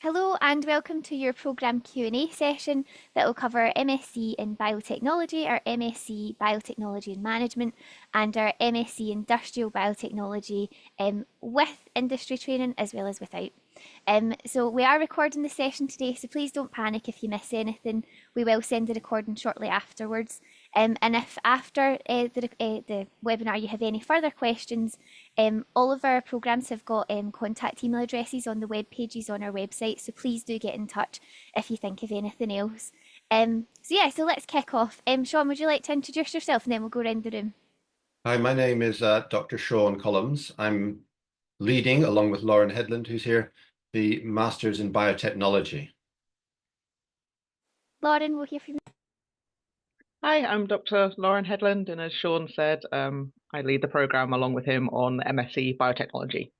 Hello and welcome to your programme Q&A session that will cover MSc in Biotechnology, our MSc Biotechnology Management and our MSc Industrial Biotechnology with industry training as well as without. So we are recording the session today, so please don't panic if you miss anything. We will send the recording shortly afterwards. And if after the webinar you have any further questions, all of our programmes have got contact email addresses on the web pages on our website, so please do get in touch if you think of anything else. So let's kick off. Sean, would you like to introduce yourself and then we'll go around the room? Hi, my name is Dr. Sean Collins. I'm leading, along with Lauren Headland, who's here, the Masters in Biotechnology. Lauren, we'll hear from you. Hi, I'm Dr. Lauren Headland, and as Sean said, I lead the program along with him on MSc Biotechnology.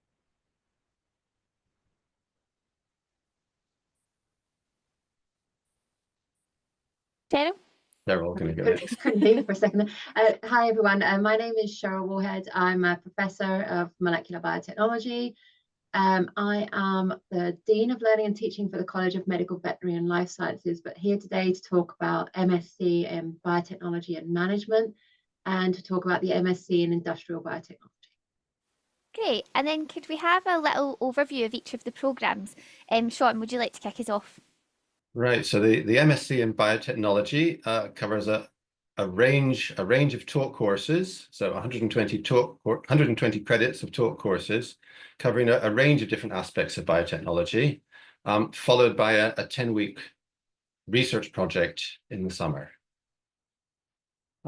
Cheryl? They're all going to go. Couldn't hear you for a second. Hi, everyone. My name is Cheryl Warhead. I'm a professor of molecular biotechnology. I am the Dean of Learning and Teaching for the College of Medical, Veterinary and Life Sciences, but here today to talk about MSc in Biotechnology and Management and to talk about the MSc in Industrial Biotechnology. Great. And then could we have a little overview of each of the programmes? Sean, would you like to kick us off? Right. So the MSc in Biotechnology covers a range of talk courses. So 120 credits of talk courses covering a range of different aspects of biotechnology, followed by a 10-week research project in the summer.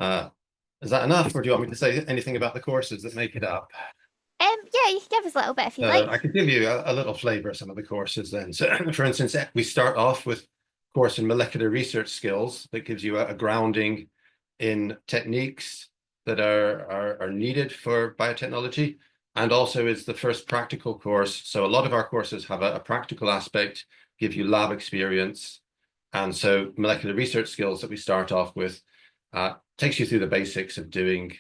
Is that enough, or do you want me to say anything about the courses that make it up? Yeah, you can give us a little bit if you like. I could give you a little flavor of some of the courses then. So, for instance, we start off with a course in molecular research skills that gives you a grounding in techniques that are needed for biotechnology, and also is the first practical course. So a lot of our courses have a practical aspect, give you lab experience. And so molecular research skills that we start off with takes you through the basics of doing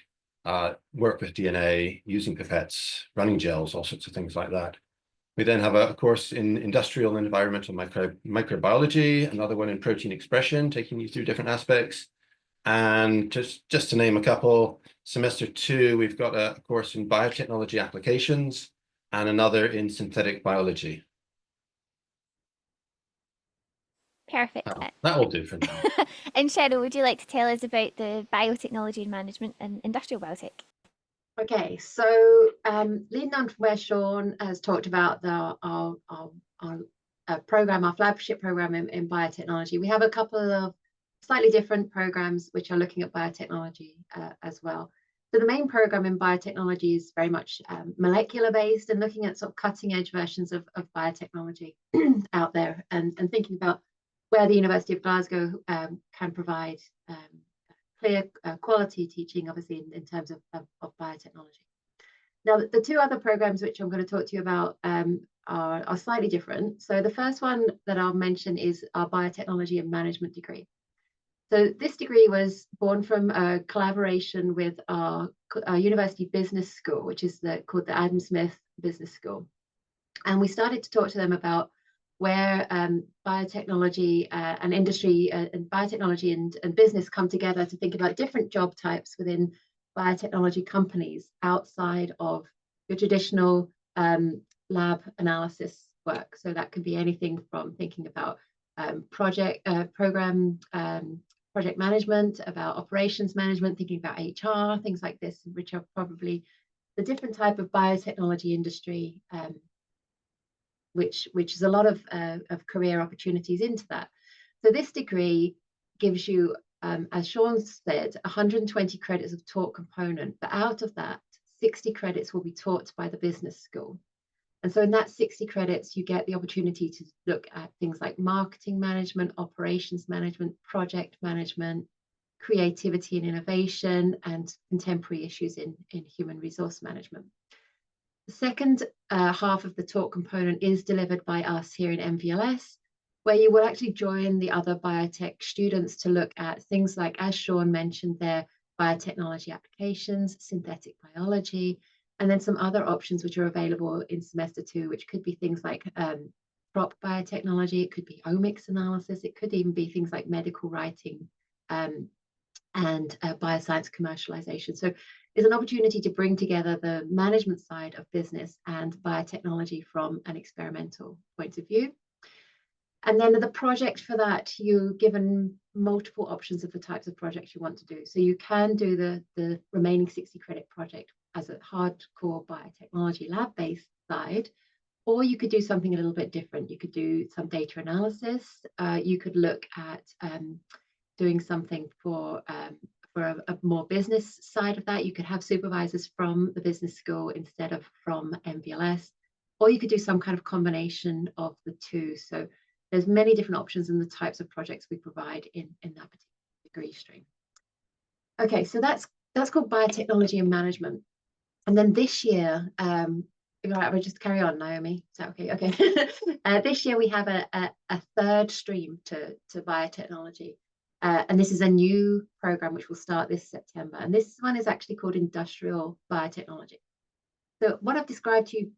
work with DNA, using pipettes, running gels, all sorts of things like that. We then have a course in industrial and environmental microbiology, another one in protein expression, taking you through different aspects. And just to name a couple, semester 2, we've got a course in biotechnology applications and another in synthetic biology. Perfect. That will do for now. And Cheryl, would you like to tell us about the biotechnology and management and industrial biotech? Okay, so leading on from where Sean has talked about our program, our flagship program in biotechnology, we have a couple of slightly different programs which are looking at biotechnology as well. So the main program in biotechnology is very much molecular based and looking at sort of cutting edge versions of biotechnology out there and thinking about where the University of Glasgow can provide clear quality teaching, obviously, in terms of biotechnology. Now, the two other programs which I'm going to talk to you about are slightly different. So the first one that I'll mention is our biotechnology and management degree. So this degree was born from a collaboration with our university business school, which is called the Adam Smith Business School. And we started to talk to them about where biotechnology and industry and biotechnology and business come together to think about different job types within biotechnology companies outside of your traditional lab analysis work. So that could be anything from thinking about project management, about operations management, thinking about HR, things like this, which are probably the different type of biotechnology industry which is a lot of career opportunities into that. So this degree gives you, as Sean said, 120 credits of taught component, but out of that, 60 credits will be taught by the business school. And so in that 60 credits, you get the opportunity to look at things like marketing management, operations management, project management, creativity and innovation, and contemporary issues in human resource management. The second half of the talk component is delivered by us here in MVLS, where you will actually join the other biotech students to look at things like, as Sean mentioned there, biotechnology applications, synthetic biology, and then some other options which are available in semester 2, which could be things like crop biotechnology, it could be omics analysis, it could even be things like medical writing and bioscience commercialization. So it's an opportunity to bring together the management side of business and biotechnology from an experimental point of view. And then the project for that, you're given multiple options of the types of projects you want to do. So you can do the remaining 60 credit project as a hardcore biotechnology lab-based side, or you could do something a little bit different. You could do some data analysis. You could look at doing something for a more business side of that. You could have supervisors from the business school instead of from MBLS, or you could do some kind of combination of the two. So there's many different options in the types of projects we provide in that particular degree stream. Okay, so that's called biotechnology and management. And then this year, right, we'll just carry on, Naomi. Is that okay? Okay. This year we have a third stream to biotechnology. And this is a new program which will start this September. And this one is actually called Industrial Biotechnology. So what I've described to you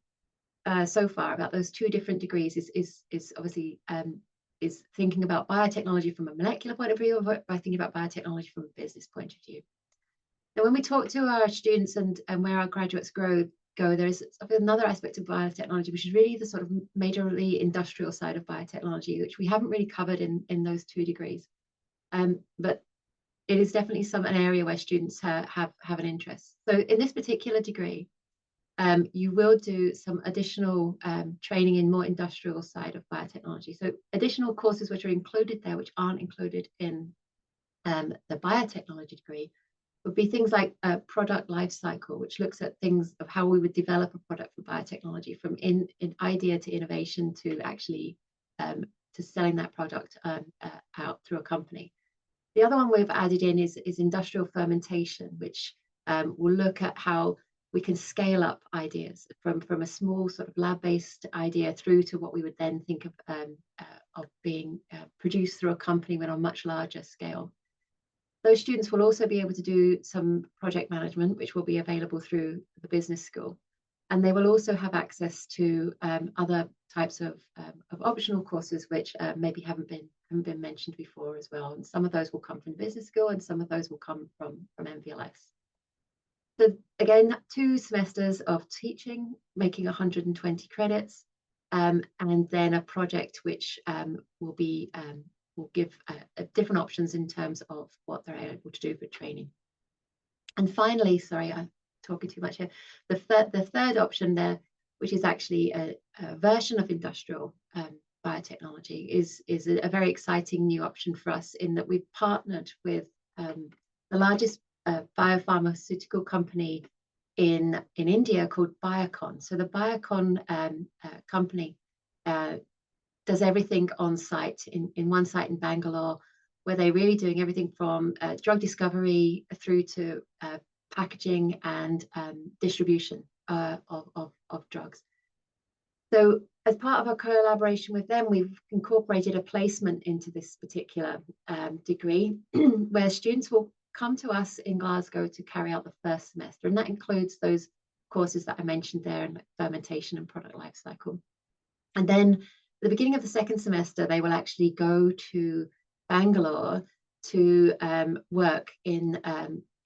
so far about those two different degrees is obviously is thinking about biotechnology from a molecular point of view, or by thinking about biotechnology from a business point of view. Now, when we talk to our students and where our graduates go, there is another aspect of biotechnology, which is really the sort of majorly industrial side of biotechnology, which we haven't really covered in those two degrees. But it is definitely an area where students have an interest. So in this particular degree, you will do some additional training in more industrial side of biotechnology. So additional courses which are included there, which aren't included in the biotechnology degree, would be things like product life cycle, which looks at things of how we would develop a product for biotechnology, from in idea to innovation to actually to selling that product out through a company. The other one we've added in is industrial fermentation, which will look at how we can scale up ideas from a small sort of lab-based idea through to what we would then think of being produced through a company on a much larger scale. Those students will also be able to do some project management, which will be available through the business school. And they will also have access to other types of optional courses, which maybe haven't been mentioned before as well. And some of those will come from the business school, and some of those will come from MVLS. So again, 2 semesters of teaching, making 120 credits, and then a project which will give different options in terms of what they're able to do for training. And finally, sorry, I'm talking too much here. The third option there, which is actually a version of industrial biotechnology, is a very exciting new option for us, in that we've partnered with the largest biopharmaceutical company in India called Biocon. So the Biocon company does everything on site in one site in Bangalore, where they're really doing everything from drug discovery through to packaging and distribution of drugs. So as part of our collaboration with them, we've incorporated a placement into this particular degree, where students will come to us in Glasgow to carry out the first semester. And that includes those courses that I mentioned there, like fermentation and product life cycle. And then at the beginning of the second semester, they will actually go to Bangalore to work in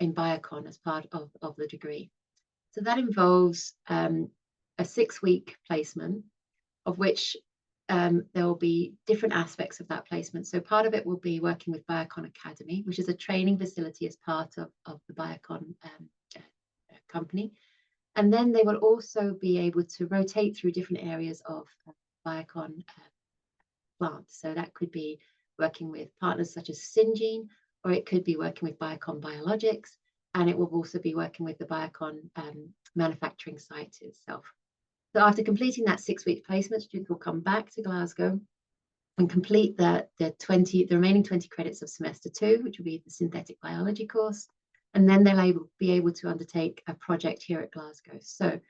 Biocon as part of the degree. So that involves a 6-week placement, of which there will be different aspects of that placement. So part of it will be working with Biocon Academy, which is a training facility as part of the Biocon company. And then they will also be able to rotate through different areas of Biocon plant. So that could be working with partners such as Syngene, or it could be working with Biocon Biologics, and it will also be working with the Biocon manufacturing site itself. So after completing that 6-week placement, students will come back to Glasgow and complete the remaining 20 credits of semester 2, which will be the synthetic biology course. And then they'll be able to undertake a project here at Glasgow. So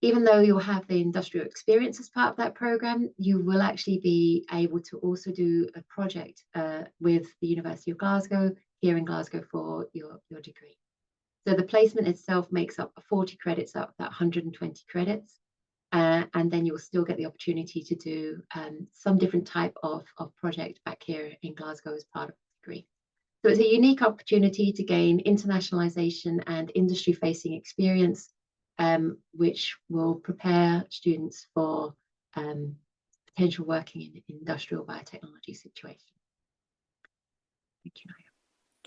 even though you'll have the industrial experience as part of that program, you will actually be able to also do a project with the University of Glasgow here in Glasgow for your degree. So the placement itself makes up 40 credits out of that 120 credits. and then you'll still get the opportunity to do some different type of project back here in Glasgow as part of the degree. So it's a unique opportunity to gain internationalization and industry-facing experience, which will prepare students for potential working in industrial biotechnology situation. Thank you, Naya.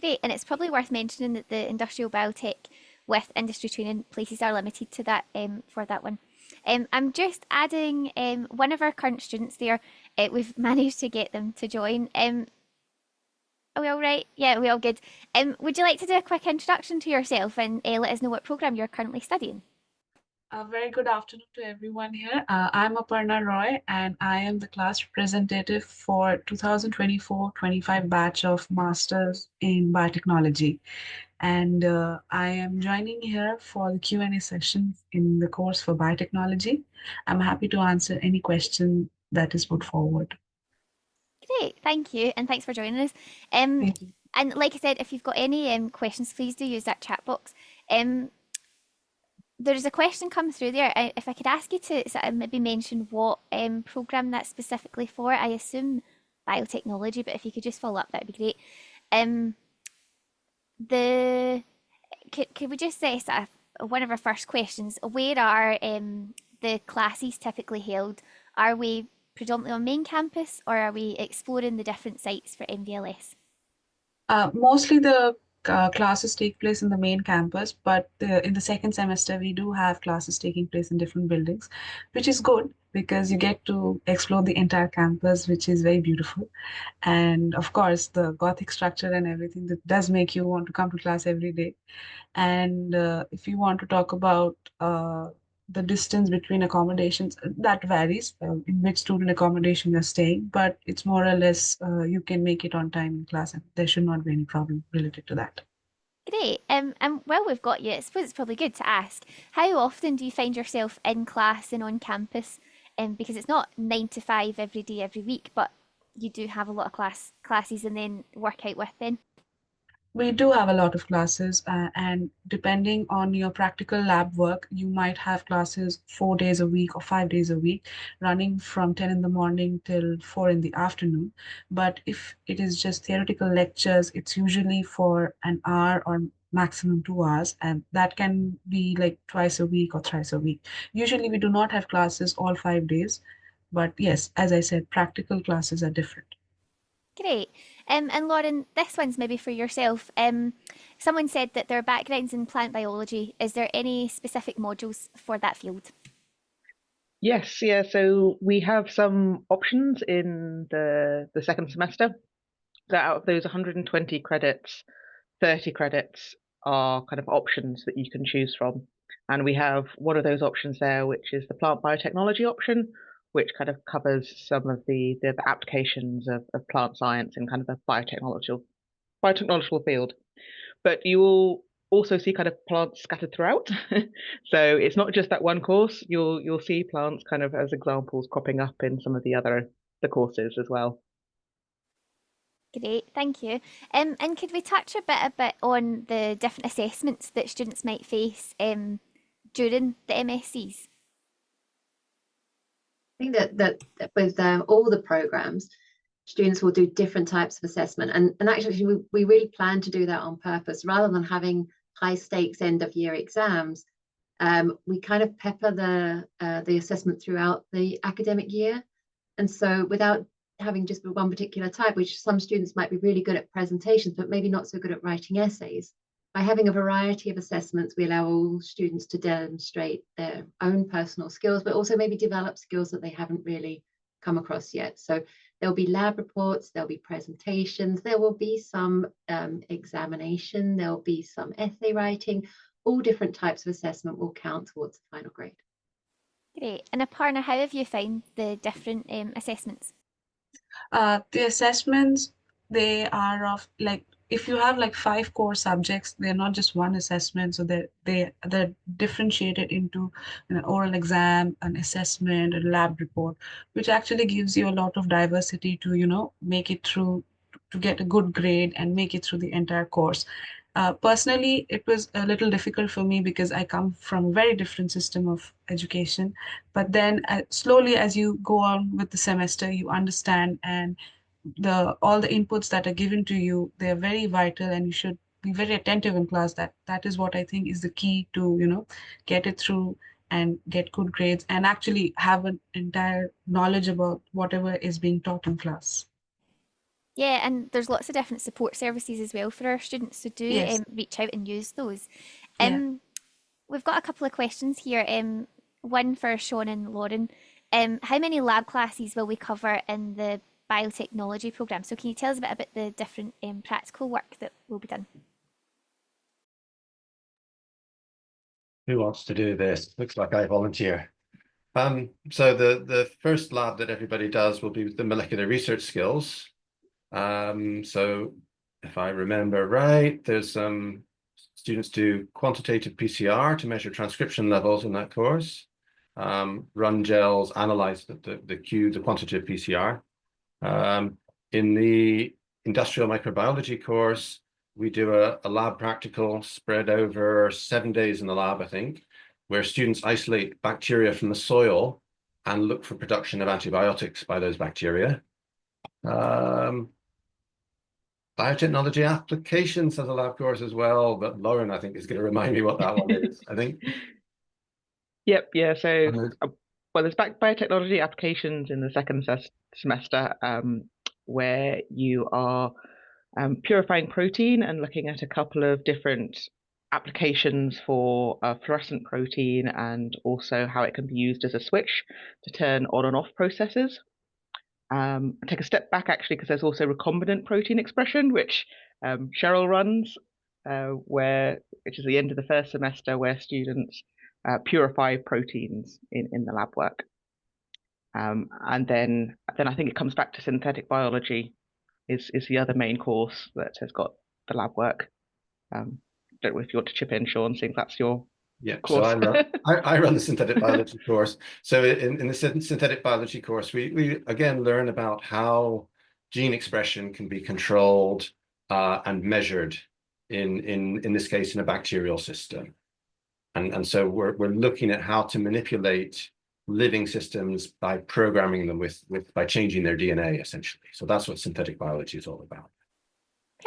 Great, and it's probably worth mentioning that the industrial biotech with industry training places are limited to that for that one. I'm just adding one of our current students there. We've managed to get them to join. Are we all right? Yeah, we all good. Would you like to do a quick introduction to yourself and let us know what program you're currently studying? A very good afternoon to everyone here. I'm Aparna Roy, and I am the class representative for 2024-25 batch of Masters in Biotechnology. And I am joining here for the Q&A session in the course for biotechnology. I'm happy to answer any question that is put forward. Great, thank you, and thanks for joining us. And like I said, if you've got any questions, please do use that chat box. There's a question come through there. If I could ask you to sort of maybe mention what program that's specifically for. I assume biotechnology, but if you could just follow up, that'd be great. Could we just say sort of one of our first questions? Where are the classes typically held? Are we predominantly on main campus, or are we exploring the different sites for MVLS? Mostly the classes take place in the main campus, but in the second semester, we do have classes taking place in different buildings, which is good because you get to explore the entire campus, which is very beautiful. And of course, the Gothic structure and everything that does make you want to come to class every day. And if you want to talk about the distance between accommodations, that varies in which student accommodation you're staying, but it's more or less you can make it on time in class, and there should not be any problem related to that. Great. And while we've got you, I suppose it's probably good to ask, how often do you find yourself in class and on campus? Because it's not 9 to 5 every day, every week, but you do have a lot of classes and then work out with then. We do have a lot of classes, and depending on your practical lab work, you might have classes 4 days a week or 5 days a week, running from 10 in the morning till 4 in the afternoon. But if it is just theoretical lectures, it's usually for an hour or maximum 2 hours, and that can be like twice a week or thrice a week. Usually, we do not have classes all 5 days, but yes, as I said, practical classes are different. Great. And Lauren, this one's maybe for yourself. Someone said that their background's in plant biology. Is there any specific modules for that field? Yes, yeah. So we have some options in the second semester. So out of those 120 credits, 30 credits are kind of options that you can choose from. And we have one of those options there, which is the plant biotechnology option, which kind of covers some of the applications of plant science in kind of a biotechnological field. But you will also see kind of plants scattered throughout. So it's not just that one course. You'll see plants kind of as examples cropping up in some of the courses as well. Great, thank you. And could we touch a bit on the different assessments that students might face during the MSCs? I think that with all the programs, students will do different types of assessment. And actually, we really plan to do that on purpose. Rather than having high stakes end of year exams, we kind of pepper the assessment throughout the academic year. And so without having just one particular type, which some students might be really good at presentations, but maybe not so good at writing essays, by having a variety of assessments, we allow all students to demonstrate their own personal skills, but also maybe develop skills that they haven't really come across yet. So there'll be lab reports, there'll be presentations, there will be some examination, there'll be some essay writing. All different types of assessment will count towards the final grade. Great. And Aparna, how have you found the different assessments? The assessments, they are of like, if you have like 5 core subjects, they're not just one assessment. So they're differentiated into an oral exam, an assessment, a lab report, which actually gives you a lot of diversity to, make it through, to get a good grade and make it through the entire course. Personally, it was a little difficult for me because I come from a very different system of education. But then slowly, as you go on with the semester, you understand, and all the inputs that are given to you, they are very vital, and you should be very attentive in class. That is what I think is the key to, get it through and get good grades and actually have an entire knowledge about whatever is being taught in class. Yeah, and there's lots of different support services as well for our students, so do Yes. reach out and use those. Yeah. We've got a couple of questions here. One for Sean and Lauren. How many lab classes will we cover in the biotechnology program? So can you tell us a bit about the different practical work that will be done? Who wants to do this? Looks like I volunteer. So the first lab that everybody does will be the molecular research skills. So if I remember right, there's some students do quantitative PCR to measure transcription levels in that course. Run gels, analyze the quantitative PCR. In the industrial microbiology course, we do a lab practical spread over 7 days in the lab, I think, where students isolate bacteria from the soil and look for production of antibiotics by those bacteria. Biotechnology applications has a lab course as well, but Lauren, I think, is going to remind me what that one is, I think. Yep, yeah. So, well, there's biotechnology applications in the second semester, where you are purifying protein and looking at a couple of different applications for fluorescent protein, and also how it can be used as a switch to turn on and off processes. Take a step back, actually, because there's also recombinant protein expression, which Cheryl runs, which is the end of the first semester, where students purify proteins in the lab work. And then I think it comes back to synthetic biology is the other main course that has got the lab work. Don't know if you want to chip in, Sean, seeing that's your course. So I run the synthetic biology course. So in the synthetic biology course, we again learn about how gene expression can be controlled and measured in this case in a bacterial system. And so we're looking at how to manipulate living systems by programming them by changing their DNA, essentially. So that's what synthetic biology is all about.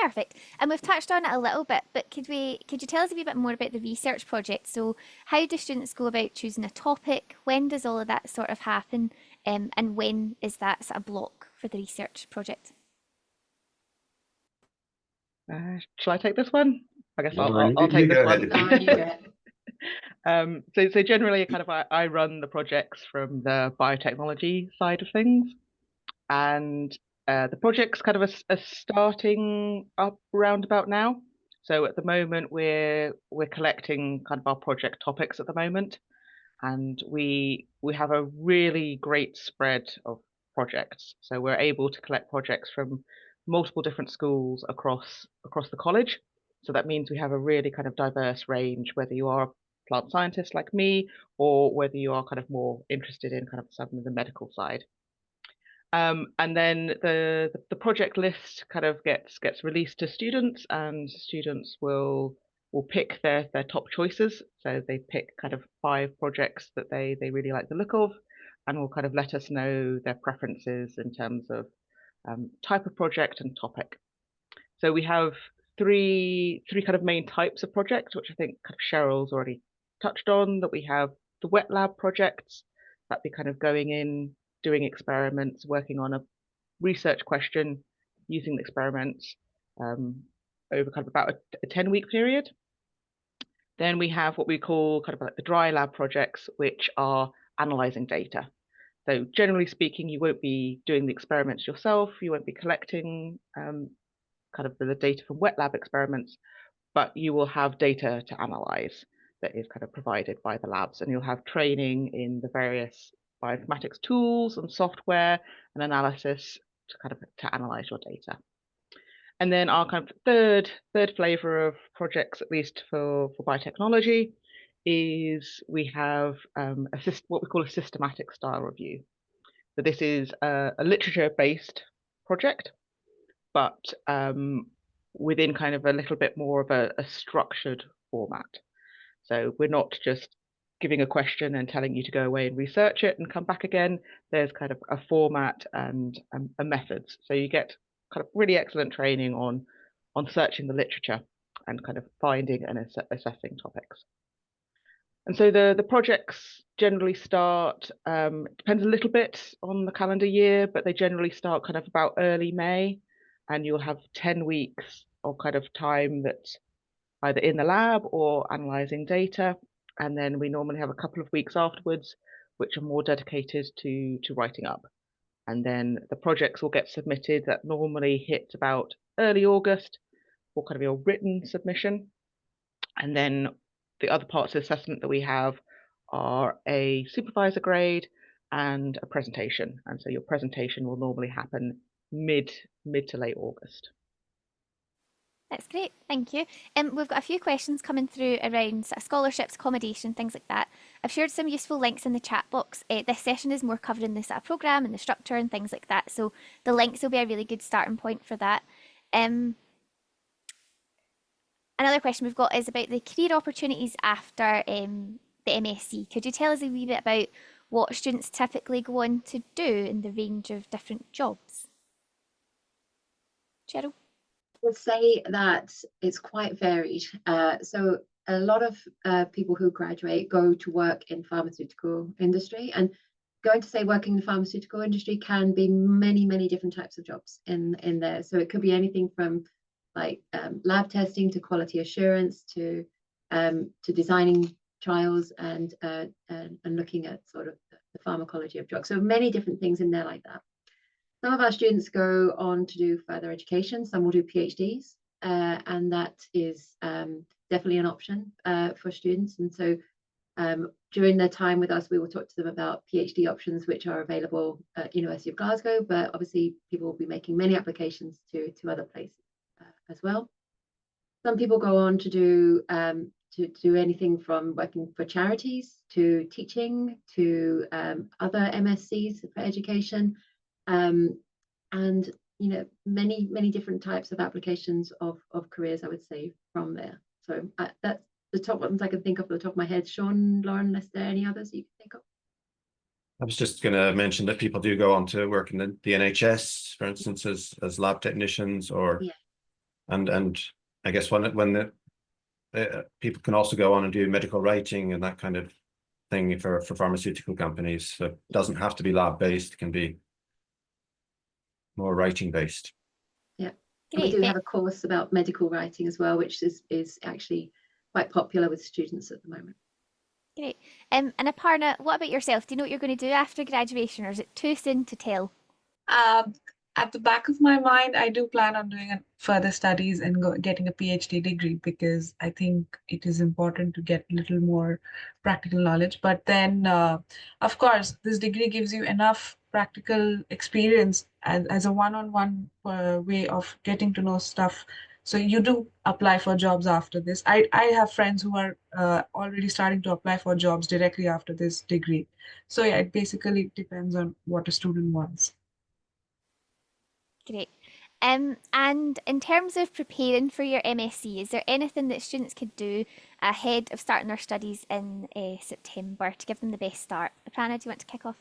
Perfect. And we've touched on it a little bit, but could you tell us a wee bit more about the research project? So how do students go about choosing a topic? When does all of that sort of happen? And when is that sort of block for the research project? Shall I take this one? I guess Lauren, I'll take this one. You go ahead. So generally, kind of I run the projects from the biotechnology side of things, and the project's kind of a starting up round about now. So at the moment, we're collecting kind of our project topics at the moment, and we have a really great spread of projects. So we're able to collect projects from multiple different schools across the college. So that means we have a really kind of diverse range, whether you are a plant scientist like me, or whether you are kind of more interested in kind of some of the medical side. And then the project list kind of gets released to students, and students will pick their top choices. So they pick kind of 5 projects that they really like the look of, and will kind of let us know their preferences in terms of type of project and topic. So we have three kind of main types of projects, which I think kind of Cheryl's already touched on. That we have the wet lab projects, that be kind of going in, doing experiments, working on a research question, using the experiments over kind of about a 10-week period. Then we have what we call kind of like the dry lab projects, which are analyzing data. So generally speaking, you won't be doing the experiments yourself, you won't be collecting kind of the data from wet lab experiments, but you will have data to analyze that is kind of provided by the labs, and you'll have training in the various bioinformatics tools and software and analysis to kind of to analyze your data. And then our kind of third flavor of projects, at least for biotechnology, is we have what we call a systematic style review. So this is a literature-based project, but within kind of a little bit more of a structured format. So we're not just giving a question and telling you to go away and research it and come back again. There's kind of a format and a methods. So you get kind of really excellent training on searching the literature and kind of finding and assessing topics. And so the projects generally start, depends a little bit on the calendar year, but they generally start kind of about early May, and you'll have 10 weeks of kind of time that's either in the lab or analyzing data. And then we normally have a couple of weeks afterwards, which are more dedicated to writing up. And then the projects will get submitted. That normally hits about early August for kind of your written submission. And then the other parts of the assessment that we have are a supervisor grade and a presentation. And so your presentation will normally happen mid to late August. That's great, thank you. We've got a few questions coming through around sort of scholarships, accommodation, things like that. I've shared some useful links in the chat box. This session is more covering the sort of programme and the structure and things like that, so the links will be a really good starting point for that. Another question we've got is about the career opportunities after the MSc. Could you tell us a wee bit about what students typically go on to do in the range of different jobs? Cheryl? Would say that it's quite varied. So a lot of people who graduate go to work in pharmaceutical industry, and going to say working in the pharmaceutical industry can be many different types of jobs in there. So it could be anything from like lab testing to quality assurance to designing trials and looking at sort of the pharmacology of drugs. So many different things in there like that. Some of our students go on to do further education. Some will do PhDs, and that is definitely an option for students. And so during their time with us, we will talk to them about PhD options which are available at University of Glasgow, but obviously people will be making many applications to other places as well. Some people go on to do anything from working for charities to teaching to other MScs for education. And you know, many different types of applications of careers, I would say, from there. So that's the top ones I can think of off the top of my head. Sean, Lauren, unless there are any others you can think of. I was just going to mention that people do go on to work in the NHS, for instance, as lab technicians, or and I guess when the people can also go on and do medical writing and that kind of thing for pharmaceutical companies. So it doesn't have to be lab based; it can be more writing based. Yeah, Great. we do have a course about medical writing as well, which is actually quite popular with students at the moment. Great. And Aparna, what about yourself? Do you know what you're going to do after graduation, or is it too soon to tell? At the back of my mind, I do plan on doing further studies and getting a PhD degree, because I think it is important to get a little more practical knowledge. But then, of course, this degree gives you enough practical experience as a one-on-one way of getting to know stuff. So you do apply for jobs after this. I have friends who are already starting to apply for jobs directly after this degree. So yeah, it basically depends on what a student wants. Great. And in terms of preparing for your MSc, is there anything that students could do ahead of starting their studies in September to give them the best start? Aparna, do you want to kick off?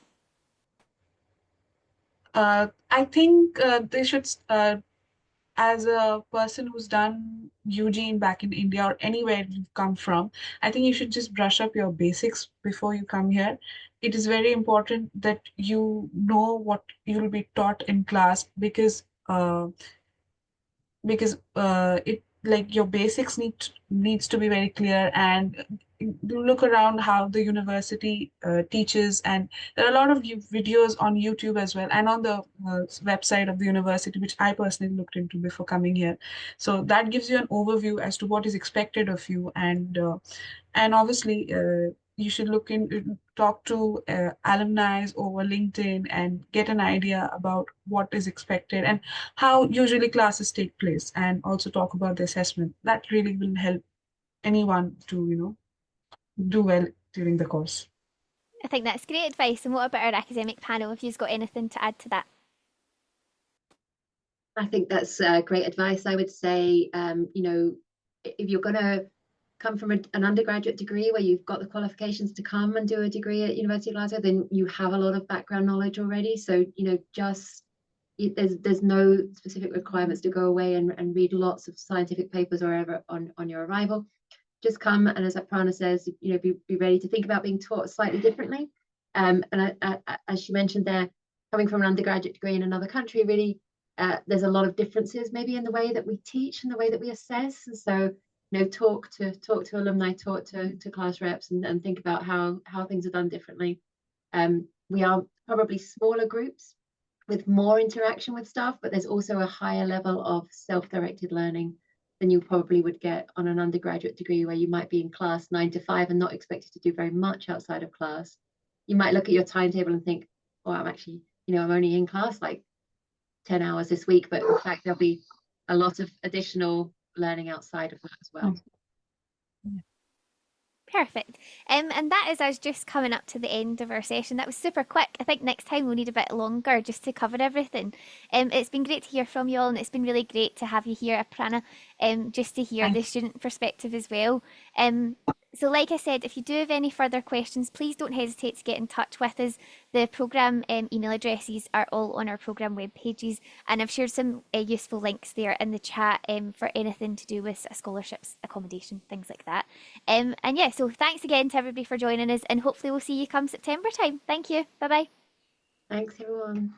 I think they should, as a person who's done UG back in India or anywhere you've come from, I think you should just brush up your basics before you come here. It is very important that you know what you'll be taught in class, because it, like, your basics needs to be very clear, and look around how the university teaches. And there are a lot of videos on YouTube as well, and on the website of the university, which I personally looked into before coming here. So that gives you an overview as to what is expected of you. And obviously you should talk to alumni over LinkedIn and get an idea about what is expected and how usually classes take place, and also talk about the assessment. That really will help anyone to, do well during the course. I think that's great advice. And what about our academic panel? If you've got anything to add to that? I think that's great advice. I would say, you know, if you're going to come from an undergraduate degree where you've got the qualifications to come and do a degree at University of Glasgow, then you have a lot of background knowledge already. So, you know, just there's no specific requirements to go away and read lots of scientific papers or whatever on your arrival. Just come, and as Prana says, you know, be ready to think about being taught slightly differently. And as she mentioned there, coming from an undergraduate degree in another country, really, there's a lot of differences maybe in the way that we teach and the way that we assess. And so, you know, talk to alumni, talk to class reps, and think about how things are done differently. We are probably smaller groups with more interaction with staff, but there's also a higher level of self-directed learning than you probably would get on an undergraduate degree, where you might be in class 9 to 5 and not expected to do very much outside of class. You might look at your timetable and think, oh, I'm actually, you know, I'm only in class like 10 hours this week, but in fact there'll be a lot of additional learning outside of that as well. Perfect. And that is us just coming up to the end of our session. That was super quick. I think next time we'll need a bit longer just to cover everything. It's been great to hear from you all, and it's been really great to have you here, Aprana, just to hear the student perspective as well. So like I said, if you do have any further questions, please don't hesitate to get in touch with us. The programme email addresses are all on our programme web pages, and I've shared some useful links there in the chat for anything to do with scholarships, accommodation, things like that. And yeah, so thanks again to everybody for joining us, and hopefully we'll see you come September time. Thank you. Bye-bye. Thanks, everyone.